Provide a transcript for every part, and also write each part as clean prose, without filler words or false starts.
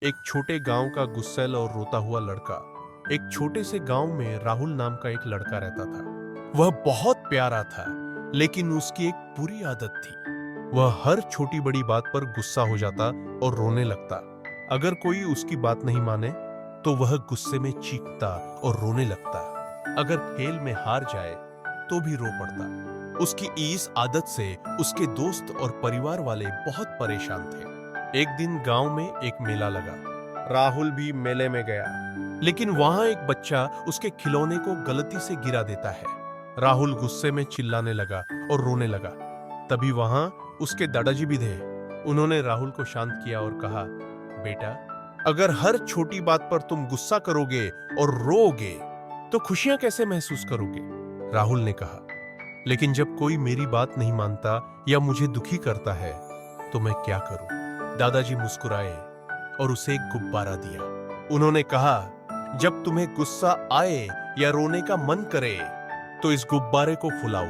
एक छोटे गांव का गुस्सैल और रोता हुआ लड़का। एक छोटे से गांव में राहुल नाम का एक लड़का रहता था। वह बहुत प्यारा था, लेकिन उसकी एक बुरी आदत थी। वह हर छोटी बड़ी बात पर गुस्सा हो जाता और रोने लगता। अगर कोई उसकी बात नहीं माने तो वह गुस्से में चीखता और रोने लगता। अगर खेल में हार जाए तो भी रो पड़ता। उसकी इस आदत से उसके दोस्त और परिवार वाले बहुत परेशान थे। एक दिन गांव में एक मेला लगा। राहुल भी मेले में गया, लेकिन वहां एक बच्चा उसके खिलौने को गलती से गिरा देता है। राहुल गुस्से में चिल्लाने लगा और रोने लगा। तभी वहां उसके दादाजी भी थे। उन्होंने राहुल को शांत किया और कहा, बेटा, अगर हर छोटी बात पर तुम गुस्सा करोगे और रोओगे तो खुशियां कैसे महसूस करोगे? राहुल ने कहा, लेकिन जब कोई मेरी बात नहीं मानता या मुझे दुखी करता है तो मैं क्या करूं? दादाजी मुस्कुराए और उसे एक गुब्बारा दिया। उन्होंने कहा, जब तुम्हें गुस्सा आए या रोने का मन करे तो इस गुब्बारे को फुलाओ।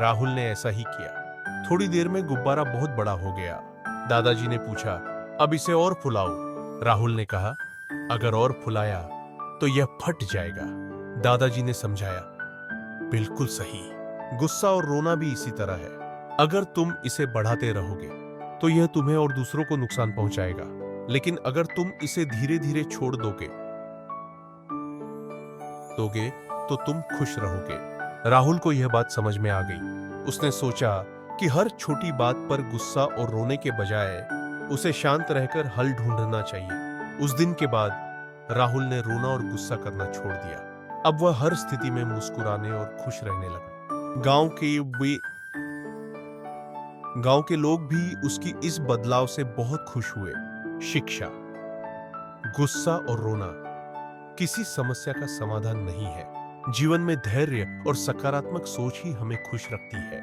राहुल ने ऐसा ही किया। थोड़ी देर में गुब्बारा बहुत बड़ा हो गया। दादाजी ने पूछा, अब इसे और फुलाओ। राहुल ने कहा, अगर और फुलाया तो यह फट जाएगा। दादाजी ने समझाया, बिल्कुल सही। गुस्सा और रोना भी इसी तरह है। अगर तुम इसे बढ़ाते रहोगे तो यह तुम्हें और दूसरों को नुकसान पहुंचाएगा, लेकिन अगर तुम इसे धीरे धीरे छोड़ दोगे दोगे तो तुम खुश रहोगे। राहुल को यह बात समझ में आ गई। उसने सोचा कि हर छोटी बात पर गुस्सा और रोने के बजाय उसे शांत रहकर हल ढूंढना चाहिए। उस दिन के बाद राहुल ने रोना और गुस्सा करना छोड़ दिया। अब वह हर स्थिति में मुस्कुराने और खुश रहने लगा। गांव के लोग भी उसकी इस बदलाव से बहुत खुश हुए। शिक्षा: गुस्सा और रोना किसी समस्या का समाधान नहीं है। जीवन में धैर्य और सकारात्मक सोच ही हमें खुश रखती है।